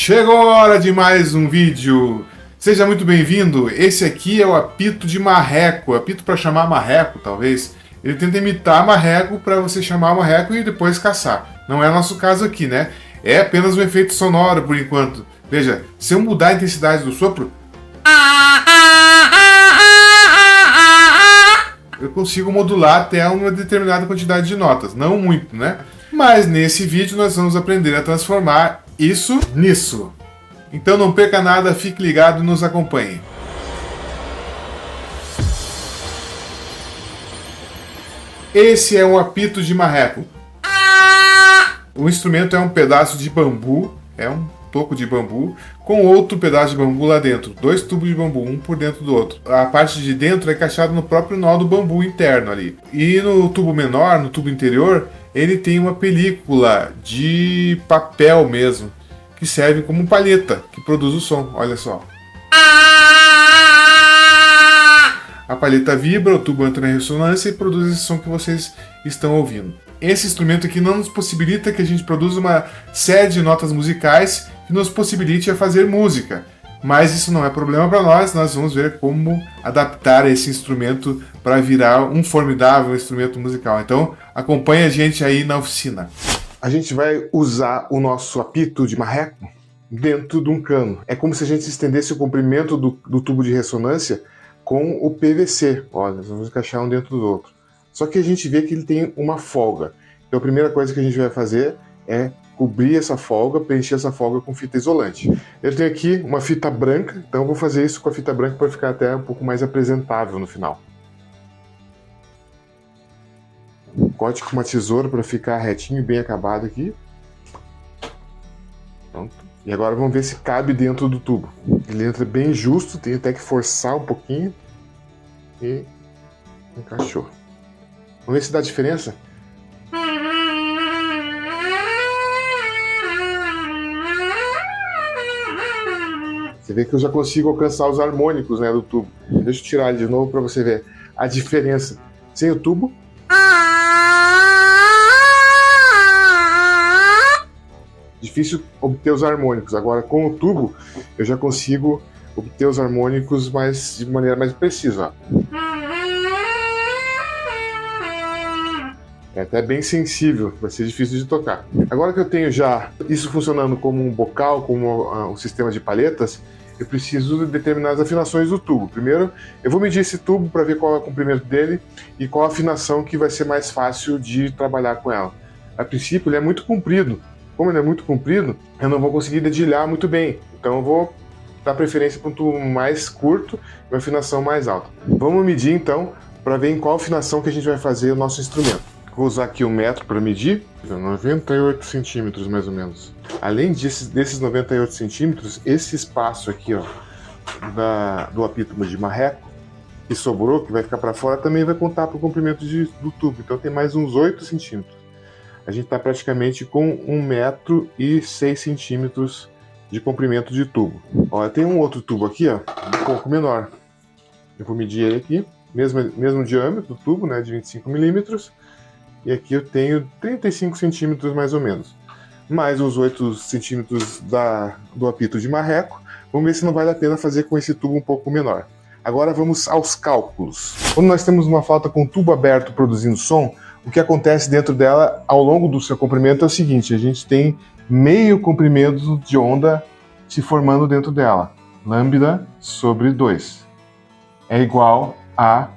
Chegou a hora de mais um vídeo. Seja muito bem-vindo. Esse aqui é o apito de marreco, apito para chamar marreco, talvez. Ele tenta imitar marreco para você chamar marreco e depois caçar. Não é nosso caso aqui, né? É apenas um efeito sonoro por enquanto. Veja, se eu mudar a intensidade do sopro, eu consigo modular até uma determinada quantidade de notas. Não muito, né? Mas nesse vídeo nós vamos aprender a transformar isso nisso. Então não perca nada, fique ligado e nos acompanhe. Esse é um apito de marreco. O instrumento é um pedaço de bambu, é um toco de bambu, com outro pedaço de bambu lá dentro. Dois tubos de bambu, um por dentro do outro. A parte de dentro é encaixada no próprio nó do bambu interno ali. E no tubo menor, no tubo interior, ele tem uma película de papel mesmo, que serve como palheta, que produz o som, olha só. A palheta vibra, o tubo entra na ressonância e produz esse som que vocês estão ouvindo. Esse instrumento aqui não nos possibilita que a gente produza uma série de notas musicais que nos possibilite a fazer música. Mas isso não é problema para nós vamos ver como adaptar esse instrumento para virar um formidável instrumento musical. Então acompanhe a gente aí na oficina. A gente vai usar o nosso apito de marreco dentro de um cano. É como se a gente estendesse o comprimento do tubo de ressonância com o PVC. Olha, nós vamos encaixar um dentro do outro. Só que a gente vê que ele tem uma folga. Então a primeira coisa que a gente vai fazer é cobrir essa folga, preencher essa folga com fita isolante. Eu tenho aqui uma fita branca, então eu vou fazer isso com a fita branca para ficar até um pouco mais apresentável no final. Corte com uma tesoura para ficar retinho e bem acabado aqui. Pronto. E agora vamos ver se cabe dentro do tubo. Ele entra bem justo, tem até que forçar um pouquinho. E encaixou. Vamos ver se dá diferença? Você vê que eu já consigo alcançar os harmônicos, né, do tubo. Deixa eu tirar ele de novo para você ver a diferença. Sem o tubo. Difícil obter os harmônicos. Agora com o tubo eu já consigo obter os harmônicos de maneira mais precisa. Ó. É até bem sensível, vai ser difícil de tocar. Agora que eu tenho já isso funcionando como um bocal, como um sistema de palhetas, eu preciso determinar as afinações do tubo. Primeiro, eu vou medir esse tubo para ver qual é o comprimento dele e qual a afinação que vai ser mais fácil de trabalhar com ela. A princípio, ele é muito comprido. Como ele é muito comprido, eu não vou conseguir dedilhar muito bem. Então eu vou dar preferência para um tubo mais curto e uma afinação mais alta. Vamos medir então para ver em qual afinação que a gente vai fazer o nosso instrumento. Vou usar aqui o metro para medir, 98 centímetros mais ou menos. Além desses 98 centímetros, esse espaço aqui ó, do apito de marreco, que sobrou, que vai ficar para fora, também vai contar para o comprimento do tubo. Então tem mais uns 8 centímetros. A gente está praticamente com 1 metro e 6 centímetros de comprimento de tubo. Olha, tem um outro tubo aqui, ó, um pouco menor. Eu vou medir ele aqui, mesmo diâmetro do tubo, né, de 25 milímetros. E aqui eu tenho 35 centímetros mais ou menos. Mais os 8 centímetros do apito de marreco. Vamos ver se não vale a pena fazer com esse tubo um pouco menor. Agora vamos aos cálculos. Quando nós temos uma flauta com tubo aberto produzindo som, o que acontece dentro dela ao longo do seu comprimento é o seguinte: a gente tem meio comprimento de onda se formando dentro dela. Lambda sobre 2 é igual a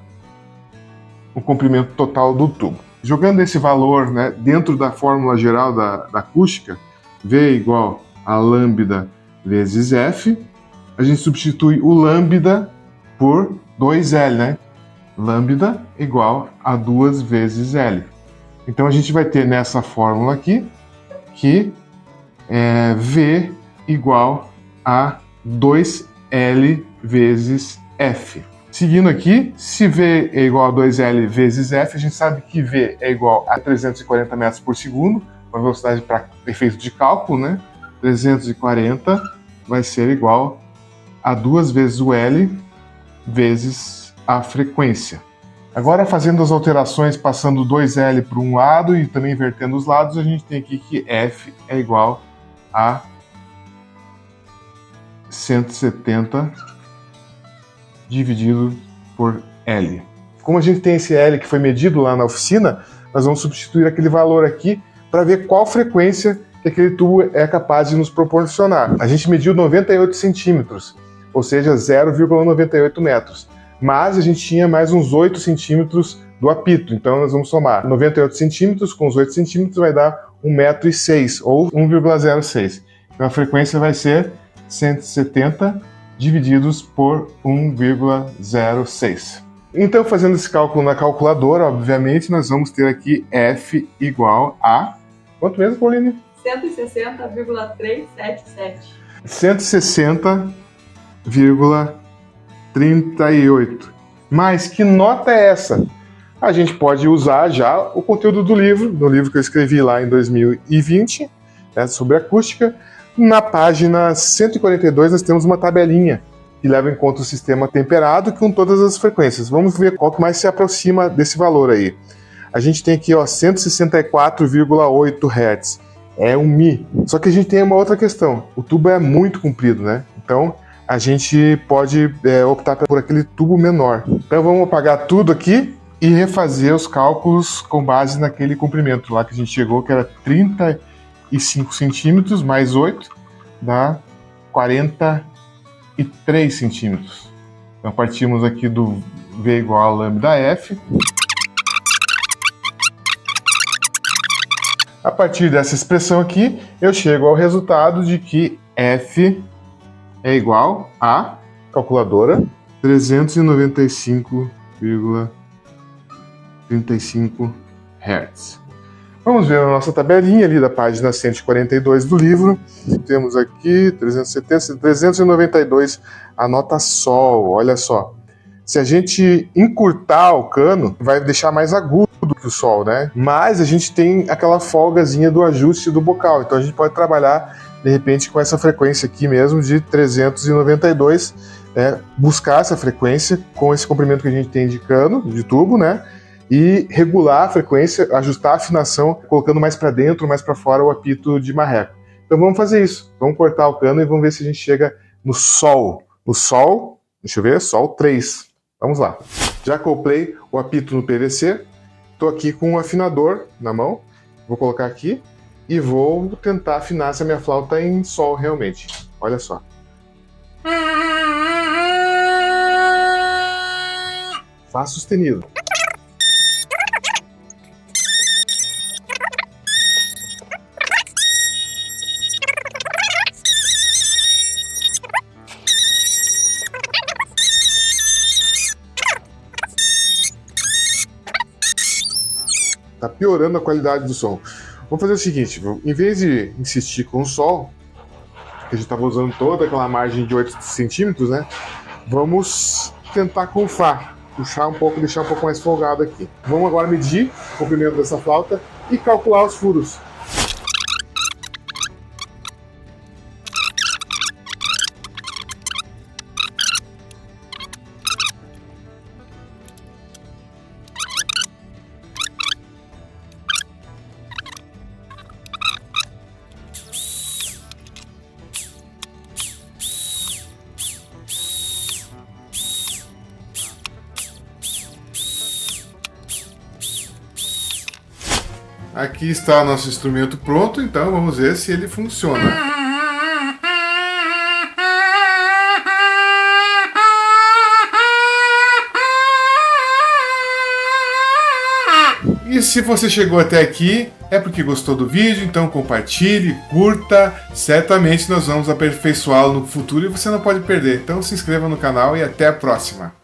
o comprimento total do tubo. Jogando esse valor, né, dentro da fórmula geral da acústica, V é igual a lambda vezes F, a gente substitui o lambda por 2L, né? Lambda igual a 2 vezes L. Então a gente vai ter nessa fórmula aqui que V igual a 2L vezes F. Seguindo aqui, se V é igual a 2L vezes F, a gente sabe que V é igual a 340 metros por segundo, uma velocidade para efeito de cálculo, né? 340 vai ser igual a 2 vezes o L vezes a frequência. Agora, fazendo as alterações, passando 2L para um lado e também invertendo os lados, a gente tem aqui que F é igual a 170 dividido por L. Como a gente tem esse L que foi medido lá na oficina, nós vamos substituir aquele valor aqui para ver qual frequência que aquele tubo é capaz de nos proporcionar. A gente mediu 98 centímetros, ou seja, 0,98 metros. Mas a gente tinha mais uns 8 centímetros do apito, então nós vamos somar 98 centímetros com os 8 centímetros vai dar 1,06 m, ou 1,06. Então a frequência vai ser 170 divididos por 1,06. Então, fazendo esse cálculo na calculadora, obviamente, nós vamos ter aqui F igual a... Quanto mesmo, Pauline? 160,377. 160,38. Mas que nota é essa? A gente pode usar já o conteúdo do livro que eu escrevi lá em 2020, né, sobre acústica. Na página 142 nós temos uma tabelinha que leva em conta o sistema temperado com todas as frequências. Vamos ver qual que mais se aproxima desse valor aí. A gente tem aqui, ó, 164,8 Hz. É um Mi. Só que a gente tem uma outra questão. O tubo é muito comprido, né? Então a gente pode optar por aquele tubo menor. Então vamos apagar tudo aqui e refazer os cálculos com base naquele comprimento lá que a gente chegou, que era 35 centímetros mais 8, dá 43 centímetros. Então partimos aqui do V igual a lambda F. A partir dessa expressão aqui, eu chego ao resultado de que F é igual a, calculadora, 395,35 Hz. Vamos ver a nossa tabelinha ali da página 142 do livro. Temos aqui 392, a nota Sol, olha só. Se a gente encurtar o cano, vai deixar mais agudo que o Sol, né? Mas a gente tem aquela folgazinha do ajuste do bocal, então a gente pode trabalhar, de repente, com essa frequência aqui mesmo de 392, né? Buscar essa frequência com esse comprimento que a gente tem de cano, de tubo, né? E regular a frequência, ajustar a afinação, colocando mais para dentro, mais para fora o apito de marreco. Então vamos fazer isso. Vamos cortar o cano e vamos ver se a gente chega no Sol. No Sol, deixa eu ver, Sol 3. Vamos lá. Já acoplei o apito no PVC. Estou aqui com um afinador na mão. Vou colocar aqui e vou tentar afinar se a minha flauta é em Sol realmente. Olha só. Fá sustenido. Tá piorando a qualidade do som. Vamos fazer o seguinte, em vez de insistir com o Sol, que a gente estava usando toda aquela margem de 8 centímetros, né? Vamos tentar com o Fá, puxar um pouco, deixar um pouco mais folgado aqui. Vamos agora medir o comprimento dessa flauta e calcular os furos. Aqui está nosso instrumento pronto, então vamos ver se ele funciona. E se você chegou até aqui, é porque gostou do vídeo, então compartilhe, curta. Certamente nós vamos aperfeiçoá-lo no futuro e você não pode perder. Então se inscreva no canal e até a próxima.